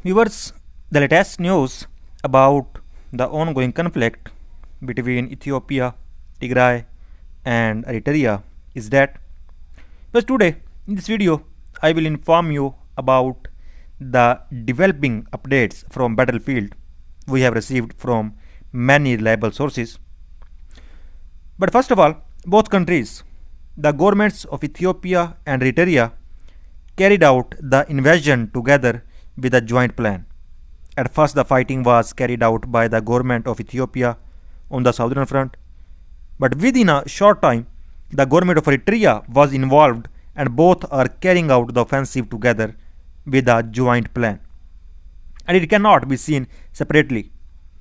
Viewers, the latest news about the ongoing conflict between Ethiopia, Tigray, and Eritrea is that but today in this video I will inform you about the developing updates from battlefield we have received from many reliable sources. But first of all, both countries, the governments of Ethiopia and Eritrea, carried out the invasion together with a joint plan. At first, the fighting was carried out by the government of Ethiopia on the southern front, but within a short time, the government of Eritrea was involved and both are carrying out the offensive together with a joint plan. And it cannot be seen separately.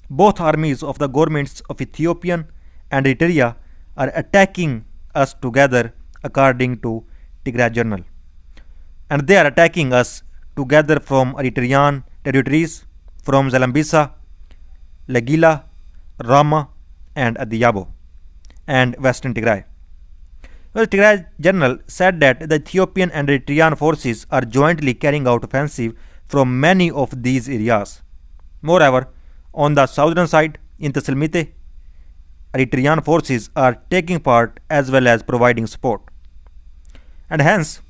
Both armies of the governments of Ethiopian and Eritrea are attacking us together according to Tigrayan General. And they are attacking us together from Eritrean territories, from Zalambisa, Lagila, Rama, and Adiyabo, and Western Tigray. Well, Tigrayan General said that the Ethiopian and Eritrean forces are jointly carrying out offensive from many of these areas. Moreover, on the southern side, in Tessalmite, Eritrean forces are taking part as well as providing support. And hence,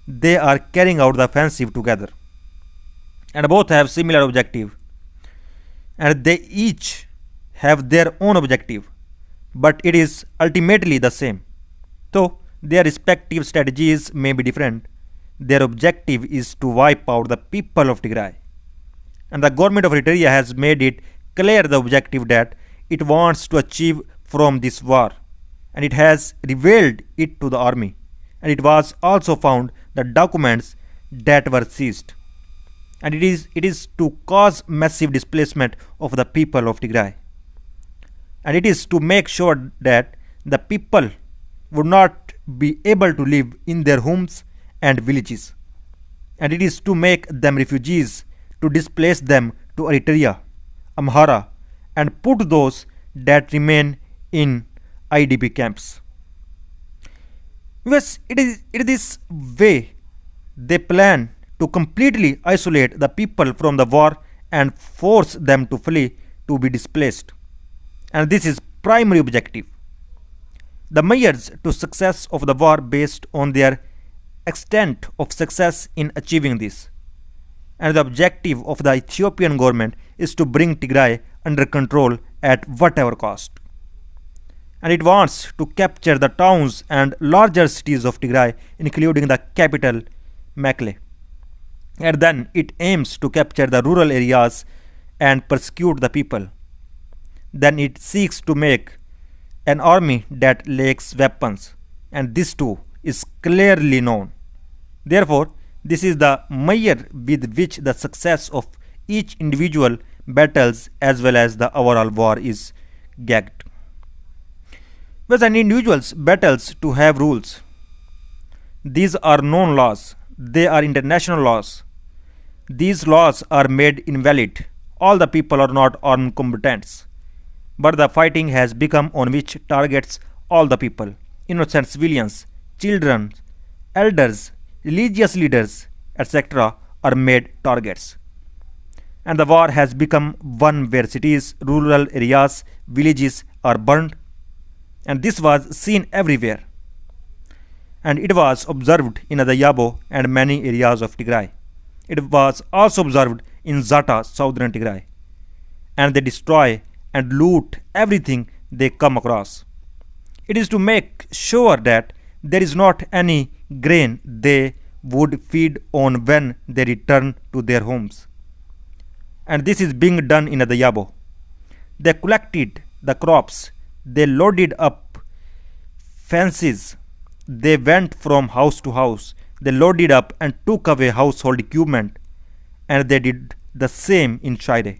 they are carrying out the offensive together. And both have similar objective. And they each have their own objective. But it is ultimately the same. Though their respective strategies may be different, their objective is to wipe out the people of Tigray. And the government of Eritrea has made it clear the objective that it wants to achieve from this war, and it has revealed it to the army, and it was also found the documents that were seized, and it is to cause massive displacement of the people of Tigray, and it is to make sure that the people would not be able to live in their homes and villages, and it is to make them refugees, to displace them to Eritrea, Amhara, and put those that remain in IDP camps. Yes, it is this way they plan to completely isolate the people from the war and force them to flee, to be displaced. And this is primary objective. The measures to success of the war based on their extent of success in achieving this. And the objective of the Ethiopian government is to bring Tigray under control at whatever cost. And it wants to capture the towns and larger cities of Tigray, including the capital, Mekelle. And then it aims to capture the rural areas and persecute the people. Then it seeks to make an army that lacks weapons, and this too is clearly known. Therefore, this is the measure with which the success of each individual battles as well as the overall war is gagged. Whereas an individual's battles to have rules. These are known laws. They are international laws. These laws are made invalid. All the people are not armed combatants. But the fighting has become on which targets all the people, innocent civilians, children, elders, religious leaders, etc. are made targets. And the war has become one where cities, rural areas, villages are burned. And this was seen everywhere. And it was observed in Adiyabo and many areas of Tigray. It was also observed in Zata, southern Tigray. And they destroy and loot everything they come across. It is to make sure that there is not any grain they would feed on when they return to their homes. And this is being done in Adiyabo. They collected the crops, they loaded up fences, they went from house to house, they loaded up and took away household equipment, and they did the same in Shire.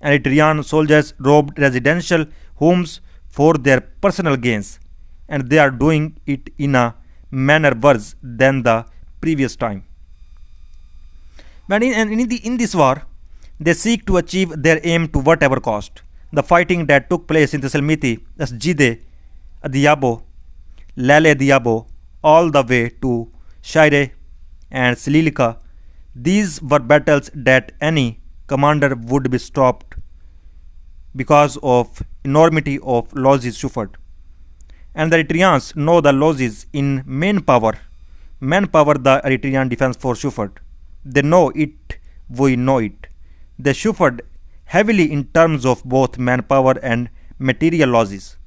And Eritrean soldiers robbed residential homes for their personal gains, and they are doing it in a manner worse than the previous time. But in this war, they seek to achieve their aim to whatever cost. The fighting that took place in Tessalmite, Asjide, Adiyabo, Lale Adiyabo, all the way to Shire and Sililika, These were battles that any commander would be stopped because of enormity of losses suffered. And the Eritreans know the losses in manpower the Eritrean defense force suffered. They know it, we know it. They suffered heavily in terms of both manpower and material losses,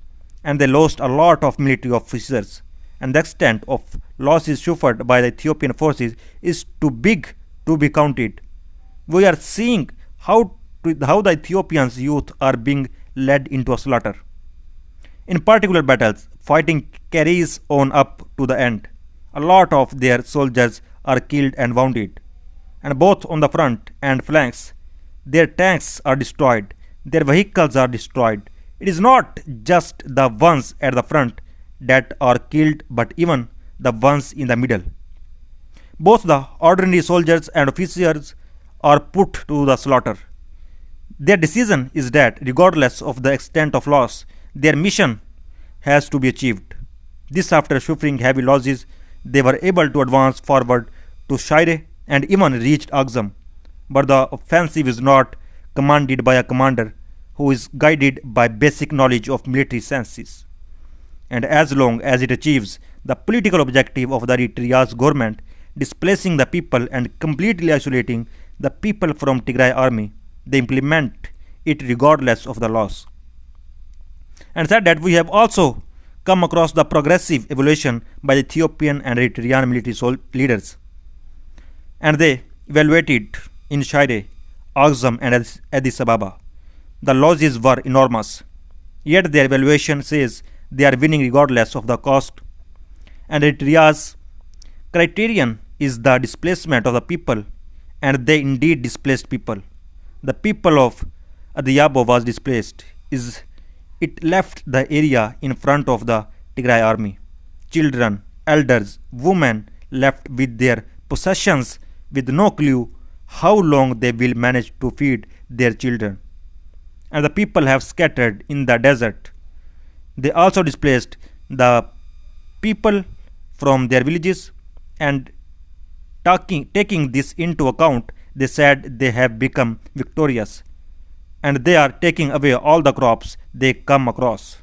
and they lost a lot of military officers. And the extent of losses suffered by the Ethiopian forces is too big to be counted. We are seeing how the Ethiopians youth are being led into a slaughter. In particular battles, fighting carries on up to the end. A lot of their soldiers are killed and wounded, and both on the front and flanks, their tanks are destroyed, their vehicles are destroyed. It is not just the ones at the front that are killed, but even the ones in the middle. Both the ordinary soldiers and officers are put to the slaughter. Their decision is that, regardless of the extent of loss, their mission has to be achieved. This, after suffering heavy losses, they were able to advance forward to Shire and even reached Axum. But the offensive is not commanded by a commander who is guided by basic knowledge of military sciences. And as long as it achieves the political objective of the Eritrea's government, displacing the people and completely isolating the people from Tigray army, they implement it regardless of the loss. And said that we have also come across the progressive evolution by the Ethiopian and Eritrean military leaders. And they evaluated in Shire, Axum, and Addis Ababa. The losses were enormous, yet their evaluation says they are winning regardless of the cost. And Eritrea's criterion is the displacement of the people, and they indeed displaced people. The people of Adwa was displaced. It left the area in front of the Tigray army. Children, elders, women left with their possessions with no clue how long they will manage to feed their children. And the people have scattered in the desert. They also displaced the people from their villages, and taking this into account, they said they have become victorious, and they are taking away all the crops they come across.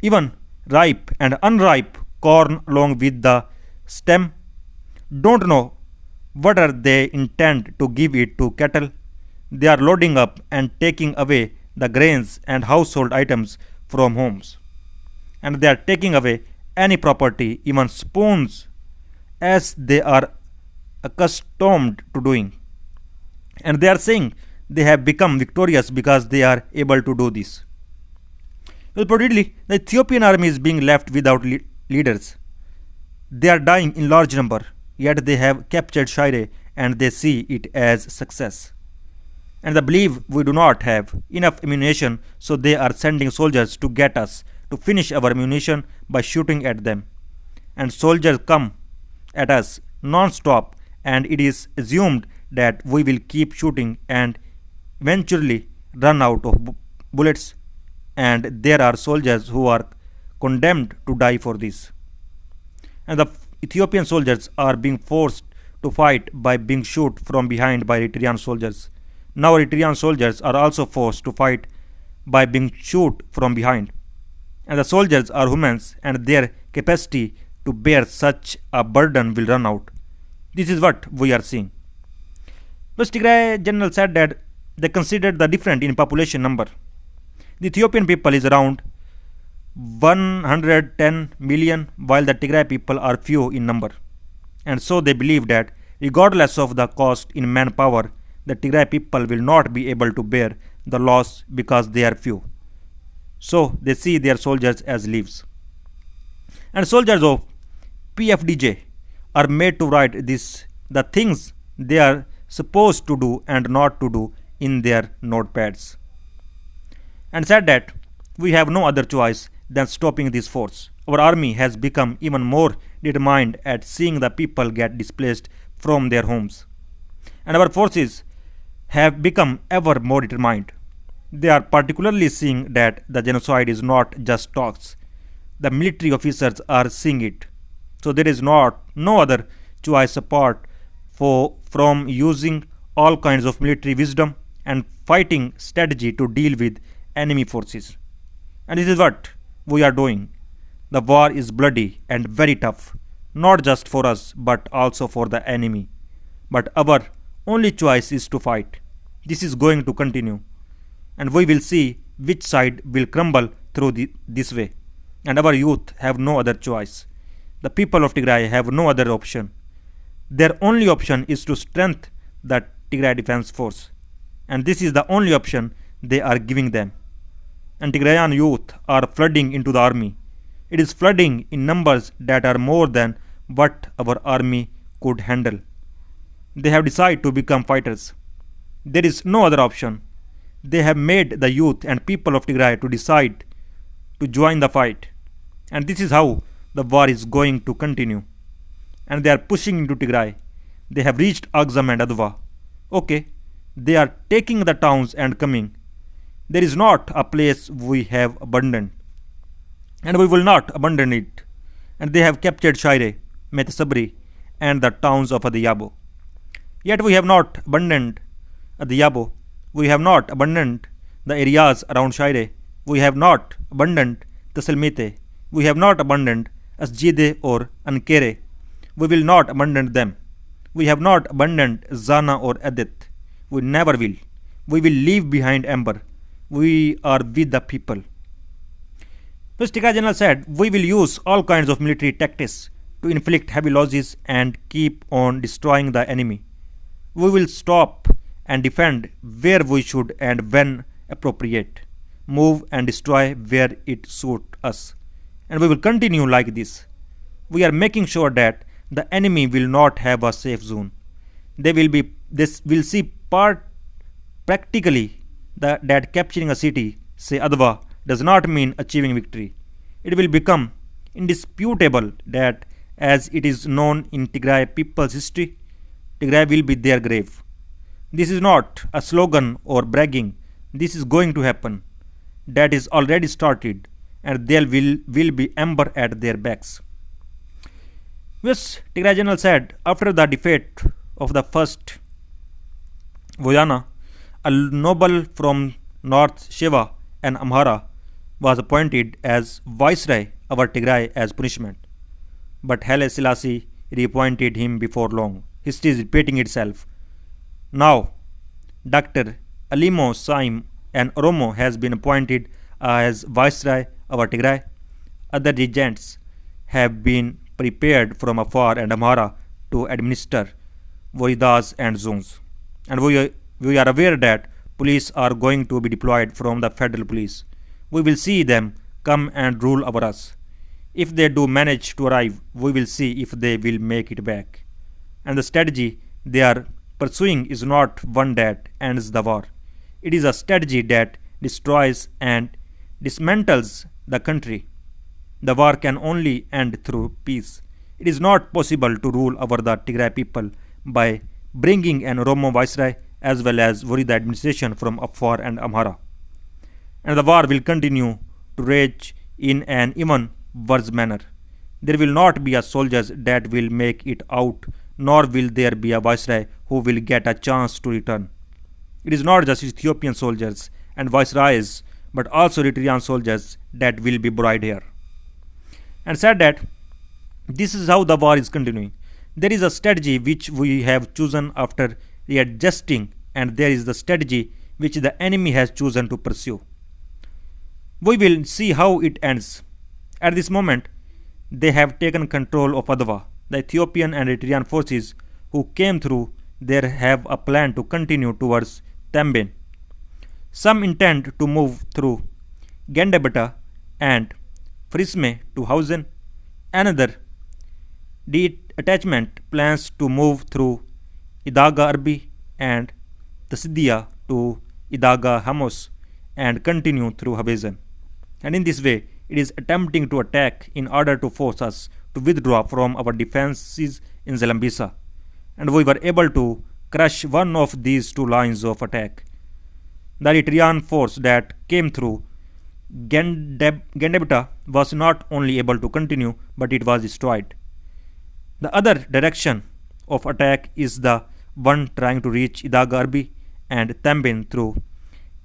Even ripe and unripe corn along with the stem. Don't know whether they intend to give it to cattle. They are loading up and taking away the grains and household items from homes. And they are taking away any property, even spoons, as they are accustomed to doing. And they are saying they have become victorious because they are able to do this. Reportedly, the Ethiopian army is being left without leaders. They are dying in large number, yet they have captured Shire and they see it as success. And they believe we do not have enough ammunition, so they are sending soldiers to get us to finish our ammunition by shooting at them. And soldiers come at us non-stop, and it is assumed that we will keep shooting and eventually run out of bullets, and there are soldiers who are condemned to die for this. And the Ethiopian soldiers are being forced to fight by being shot from behind by Eritrean soldiers. Now Eritrean soldiers are also forced to fight by being shot from behind. And the soldiers are humans, and their capacity to bear such a burden will run out. This is what we are seeing. The Tigrayan General said that they considered the difference in population number. The Ethiopian people is around 110 million, while the Tigray people are few in number. And so they believe that regardless of the cost in manpower, the Tigray people will not be able to bear the loss because they are few. So they see their soldiers as leaves. And soldiers of PFDJ are made to write the things they are supposed to do and not to do in their notepads. And said that we have no other choice than stopping this force. Our army has become even more determined at seeing the people get displaced from their homes. And our forces have become ever more determined. They are particularly seeing that the genocide is not just talks. The military officers are seeing it. So there is no other choice apart from using all kinds of military wisdom and fighting strategy to deal with enemy forces. And this is what we are doing. The war is bloody and very tough, not just for us but also for the enemy. But our only choice is to fight. This is going to continue, and we will see which side will crumble through this way. And our youth have no other choice. The people of Tigray have no other option. Their only option is to strengthen the Tigray Defense Force, and this is the only option they are giving them. And Tigrayan youth are flooding into the army. It is flooding in numbers that are more than what our army could handle. They have decided to become fighters. There is no other option. They have made the youth and people of Tigray to decide to join the fight. And this is how the war is going to continue. And they are pushing into Tigray. They have reached Axum and Adwa. Okay, they are taking the towns and coming. There is not a place we have abandoned, and we will not abandon it. And they have captured Shaire, Metasabri, and the towns of Adiyabo. Yet we have not abandoned Adiyabo. We have not abandoned the areas around Shaire. We have not abandoned Tasalmite. We have not abandoned Asjide or Ankere. We will not abandon them. We have not abandoned Zana or Edith. We never will. We will leave behind Amber. We are with the people. The Tigrayan General said, we will use all kinds of military tactics to inflict heavy losses and keep on destroying the enemy. We will stop and defend where we should and when appropriate. Move and destroy where it suits us. And we will continue like this. We are making sure that the enemy will not have a safe zone. They will see practically that capturing a city, say Adwa, does not mean achieving victory. It will become indisputable that, as it is known in Tigray people's history, Tigray will be their grave. This is not a slogan or bragging. This is going to happen. That is already started, and there will be ember at their backs. Yes, Tigrayan General said, after the defeat of the first Vojana, a noble from North Sheva and Amhara was appointed as viceroy over Tigray as punishment. But Haile Selassie reappointed him before long. History is repeating itself. Now, Dr. Alimo Saim and Oromo has been appointed as viceroy over Tigray. Other regents have been prepared from afar and Amhara to administer Voidas and zones. And we are aware that police are going to be deployed from the federal police. We will see them come and rule over us. If they do manage to arrive, we will see if they will make it back. And the strategy they are pursuing is not one that ends the war. It is a strategy that destroys and dismantles the country. The war can only end through peace. It is not possible to rule over the Tigray people by bringing an Oromo viceroy as well as Vorida administration from Afar and Amhara. And the war will continue to rage in an even worse manner. There will not be a soldiers that will make it out, nor will there be a viceroy who will get a chance to return. It is not just Ethiopian soldiers and viceroys, but also Eritrean soldiers that will be buried here. And said that this is how the war is continuing. There is a strategy which we have chosen after readjusting, and there is the strategy which the enemy has chosen to pursue. We will see how it ends. At this moment, they have taken control of Adwa. The Ethiopian and Eritrean forces who came through there have a plan to continue towards Temben. Some intend to move through Gendebata and Frisme to Hausen. Another detachment plans to move through Idaga Arbi and Tasidia to Idaga Hamos and continue through Habezen. And in this way, it is attempting to attack in order to force us to withdraw from our defenses in Zalambisa. And we were able to crush one of these two lines of attack. The Eritrean force that came through Gendebata was not only able to continue, but it was destroyed. The other direction of attack is the one trying to reach Idagarbi and Tambin through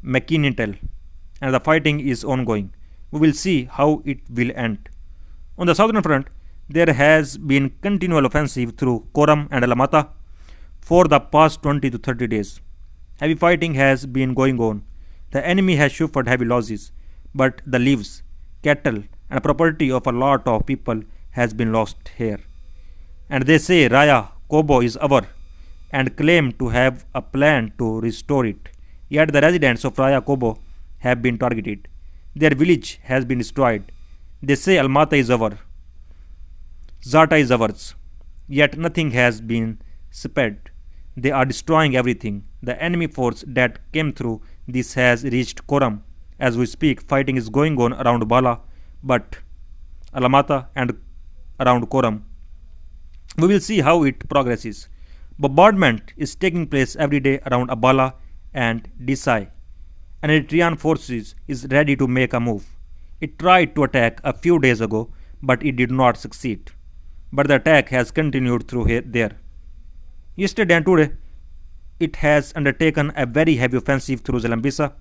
Mekinitel, and the fighting is ongoing. We will see how it will end. On the southern front, there has been continual offensive through Koram and Alamata for the past 20 to 30 days. Heavy fighting has been going on. The enemy has suffered heavy losses, but the lives, cattle, and property of a lot of people has been lost here. And they say Raya Kobo is our and claim to have a plan to restore it. Yet the residents of Raya Kobo have been targeted. Their village has been destroyed. They say Almata is our, Zata is ours. Yet nothing has been spared. They are destroying everything. The enemy force that came through this has reached Koram. As we speak, fighting is going on around Bala, but Alamata and around Koram. We will see how it progresses. Bombardment is taking place every day around Abala and Desai. An Eritrean forces is ready to make a move. It tried to attack a few days ago, but it did not succeed. But the attack has continued through there. Yesterday and today, it has undertaken a very heavy offensive through Zalambisa.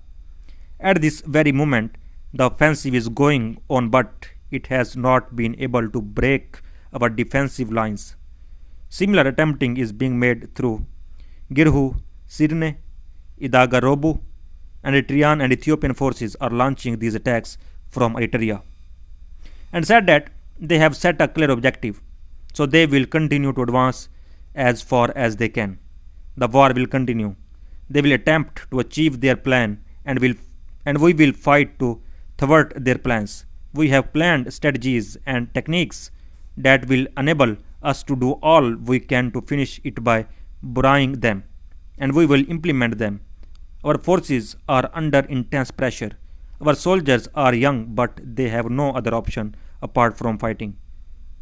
At this very moment, the offensive is going on, but it has not been able to break our defensive lines. Similar attempting is being made through Girhu, Sirne, Idagarobu, and Eritrean and Ethiopian forces are launching these attacks from Eritrea. And said that they have set a clear objective, so they will continue to advance as far as they can. The war will continue. They will attempt to achieve their plan and we will fight to thwart their plans. We have planned strategies and techniques that will enable us to do all we can to finish it by burying them, and we will implement them. Our forces are under intense pressure. Our soldiers are young, but they have no other option apart from fighting.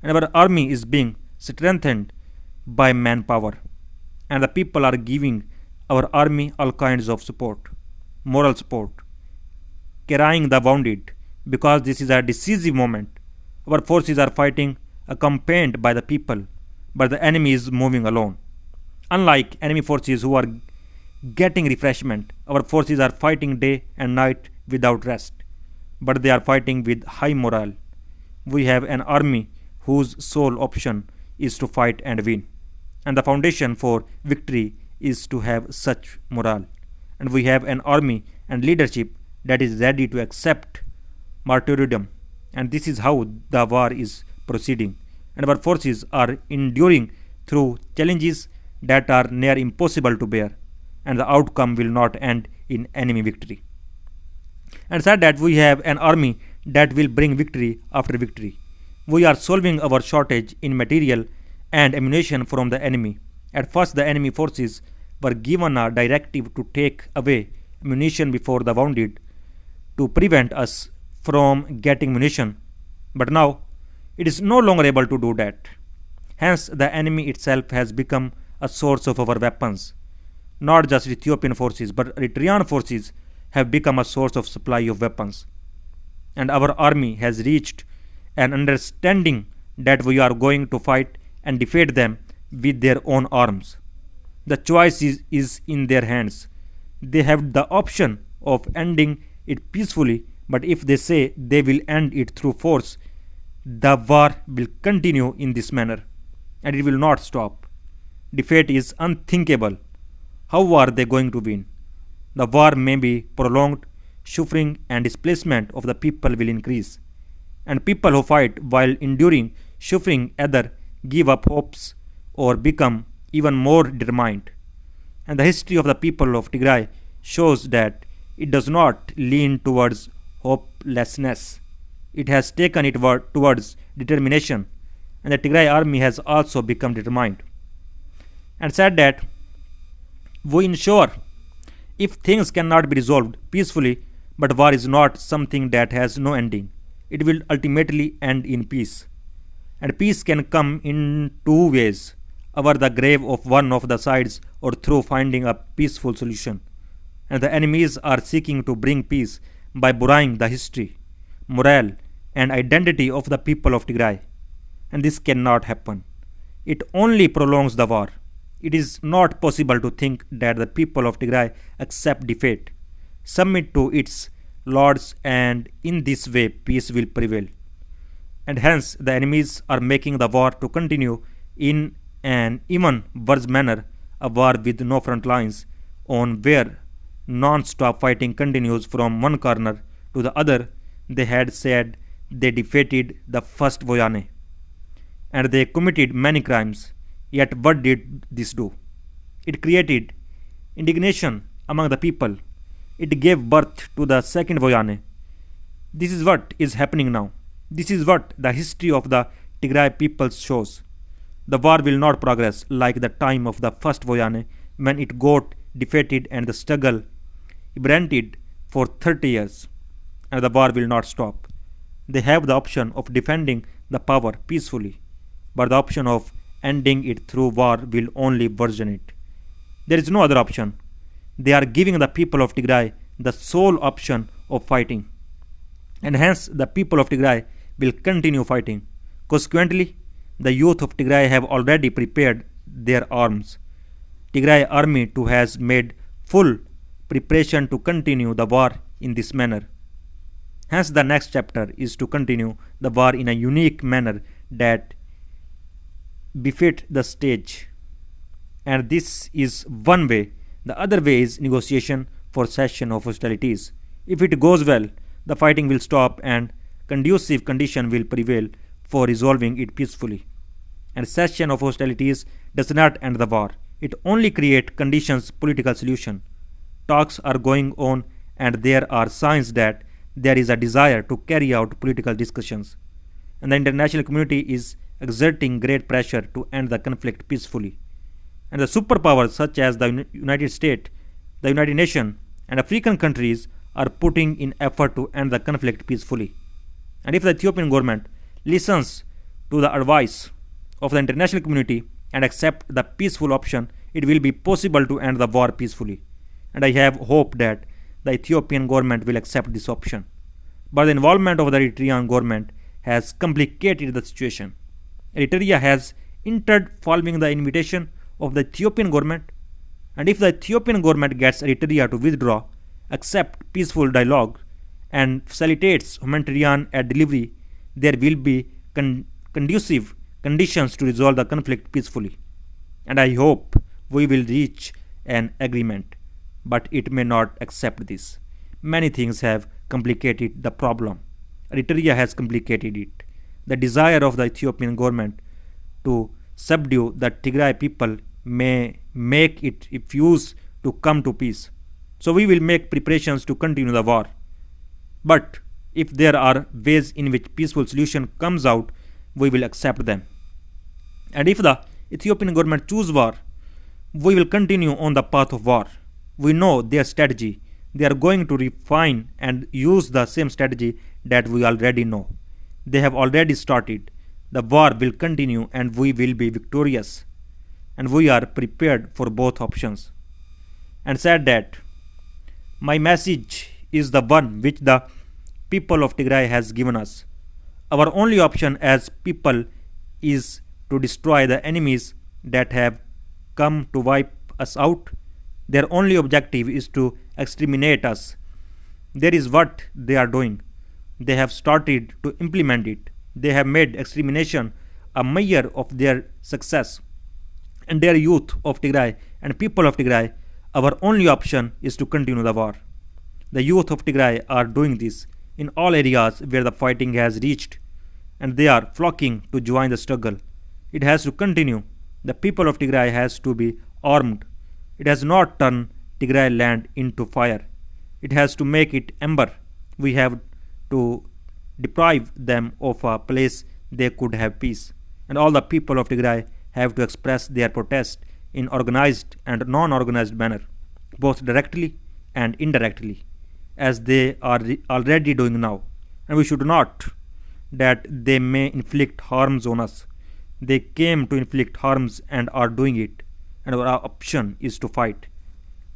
And our army is being strengthened by manpower, and the people are giving our army all kinds of support, moral support, carrying the wounded, because this is a decisive moment. Our forces are fighting accompanied by the people, but the enemy is moving alone. Unlike enemy forces who are getting refreshment, our forces are fighting day and night without rest, but they are fighting with high morale. We have an army whose sole option is to fight and win, and the foundation for victory is to have such morale. And we have an army and leadership that is ready to accept martyrdom, and this is how the war is proceeding. And our forces are enduring through challenges that are near impossible to bear, and the outcome will not end in enemy victory. And said that we have an army that will bring victory after victory. We are solving our shortage in material and ammunition from the enemy. At first, the enemy forces were given a directive to take away ammunition before the wounded to prevent us from getting munition, but now it is no longer able to do that. Hence, the enemy itself has become a source of our weapons. Not just Ethiopian forces, but Eritrean forces have become a source of supply of weapons. And our army has reached an understanding that we are going to fight and defeat them with their own arms. The choice is in their hands. They have the option of ending it peacefully, but if they say they will end it through force, the war will continue in this manner, and it will not stop. Defeat is unthinkable. How are they going to win? The war may be prolonged, suffering and displacement of the people will increase, and people who fight while enduring suffering either give up hopes or become even more determined. And the history of the people of Tigray shows that it does not lean towards hopelessness. It has taken it towards determination, and the Tigray army has also become determined. And said that we ensure if things cannot be resolved peacefully, but war is not something that has no ending. It will ultimately end in peace. And peace can come in two ways: over the grave of one of the sides or through finding a peaceful solution. And the enemies are seeking to bring peace by burying the history, morale, and identity of the people of Tigray. And this cannot happen. it only prolongs the war. It is not possible to think that the people of Tigray accept defeat, submit to its lords, and in this way peace will prevail. And hence the enemies are making the war to continue in an even worse manner, a war with no front lines, on where non-stop fighting continues from one corner to the other. They had said they defeated the first Voyane and they committed many crimes. Yet what did this do? It created indignation among the people. It gave birth to the second Voyane. This is what is happening now. This is what the history of the Tigray people shows. The war will not progress like the time of the first Voyane when it got defeated and the struggle branded for 30 years, and the war will not stop. They have the option of defending the power peacefully, but the option of ending it through war will only worsen it. There is no other option. They are giving the people of Tigray the sole option of fighting, and hence the people of Tigray will continue fighting. Consequently, the youth of Tigray have already prepared their arms. Tigray army too has made full preparation to continue the war in this manner. Hence the next chapter is to continue the war in a unique manner that befit the stage. And this is one way. The other way is negotiation for cessation of hostilities. If it goes well, the fighting will stop and conducive condition will prevail for resolving it peacefully. And cessation of hostilities does not end the war. It only creates conditions political solution. Talks are going on and there are signs that there is a desire to carry out political discussions. And the international community is exerting great pressure to end the conflict peacefully. And the superpowers such as the United States, the United Nations, and African countries are putting in effort to end the conflict peacefully. And if the Ethiopian government listens to the advice of the international community and accept the peaceful option, it will be possible to end the war peacefully. And I have hope that the Ethiopian government will accept this option. But the involvement of the Eritrean government has complicated the situation. Eritrea has entered following the invitation of the Ethiopian government, and if the Ethiopian government gets Eritrea to withdraw, accept peaceful dialogue, and facilitates humanitarian aid delivery, there will be conducive conditions to resolve the conflict peacefully. And I hope we will reach an agreement, but it may not accept this. Many things have complicated the problem. Eritrea has complicated it. The desire of the Ethiopian government to subdue the Tigray people may make it refuse to come to peace. So we will make preparations to continue the war. But if there are ways in which peaceful solution comes out, we will accept them. And if the Ethiopian government choose war, we will continue on the path of war. We know their strategy. They are going to refine and use the same strategy that we already know. They have already started. The war will continue and we will be victorious. And we are prepared for both options. And said that my message is the one which the people of Tigray has given us. Our only option as people is to destroy the enemies that have come to wipe us out. Their only objective is to exterminate us. That is what they are doing. They have started to implement it. They have made extermination a measure of their success. And their youth of Tigray and people of Tigray, our only option is to continue the war. The youth of Tigray are doing this in all areas where the fighting has reached, and they are flocking to join the struggle. It has to continue. The people of Tigray has to be armed. It has not turned Tigray land into fire. It has to make it ember. We have to deprive them of a place they could have peace. And all the people of Tigray have to express their protest in organized and non-organized manner, both directly and indirectly, as they are already doing now. And we should not that they may inflict harms on us. They came to inflict harms and are doing it, and our option is to fight.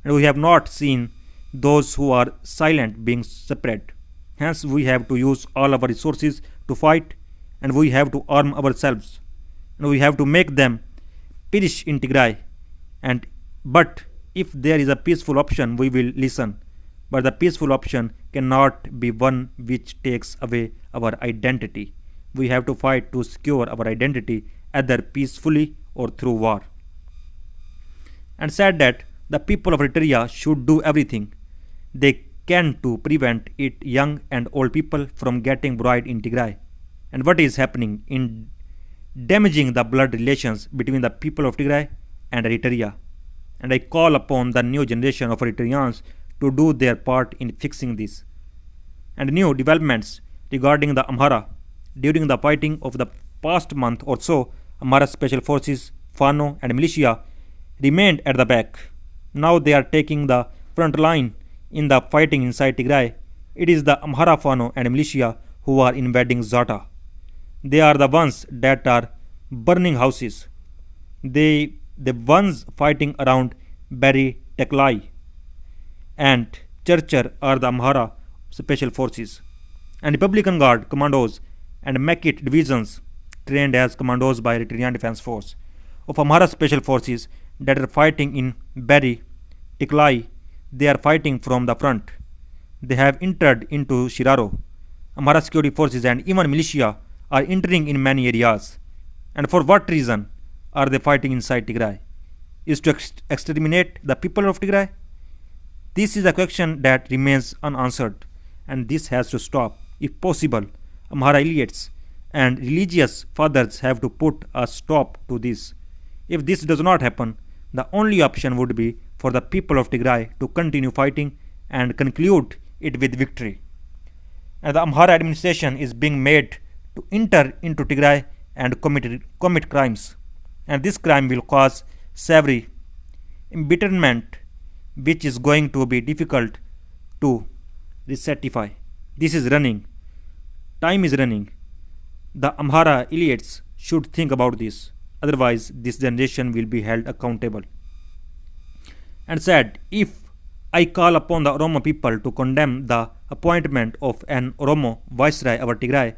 And we have not seen those who are silent being spread. Hence we have to use all our resources to fight, and we have to arm ourselves. and we have to make them perish in Tigray. And but if there is a peaceful option, we will listen. But the peaceful option cannot be one which takes away our identity. We have to fight to secure our identity either peacefully or through war. And said that the people of Eritrea should do everything they can to prevent it, young and old people, from getting buried in Tigray. And what is happening in damaging the blood relations between the people of Tigray and Eritrea. And I call upon the new generation of Eritreans to do their part in fixing this. And new developments regarding the Amhara. During the fighting of the past month or so, Amhara special forces, Fano and militia remained at the back. Now they are taking the front line in the fighting inside Tigray. It is the Amhara Fano and militia who are invading Zata. They are the ones that are burning houses. The ones fighting around Beri Teklai and Churcher are the Amhara special forces. And Republican Guard commandos and Mekit divisions trained as commandos by Eritrean Defense Force of Amhara special forces that are fighting in Beri Teklai. They are fighting from the front. They have entered into Shiraro. Amhara security forces and even militia are entering in many areas. And for what reason are they fighting inside Tigray? Is to exterminate the people of Tigray? This is a question that remains unanswered, and this has to stop. If possible, Amhara elites and religious fathers have to put a stop to this. If this does not happen, the only option would be for the people of Tigray to continue fighting and conclude it with victory. And the Amhara administration is being made to enter into Tigray and commit crimes. And this crime will cause severe embitterment, which is going to be difficult to recertify. This is running. Time is running. The Amhara elites should think about this. Otherwise, this generation will be held accountable. And said, if I call upon the Oromo people to condemn the appointment of an Oromo viceroy over Tigray,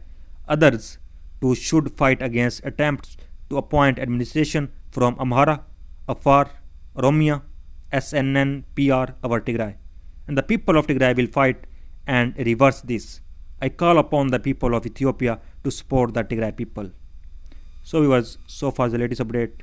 others too should fight against attempts to appoint administration from Amhara, Afar, Oromia, SNNPR over Tigray. And the people of Tigray will fight and reverse this. I call upon the people of Ethiopia to support the Tigray people. So viewers, so far the latest update.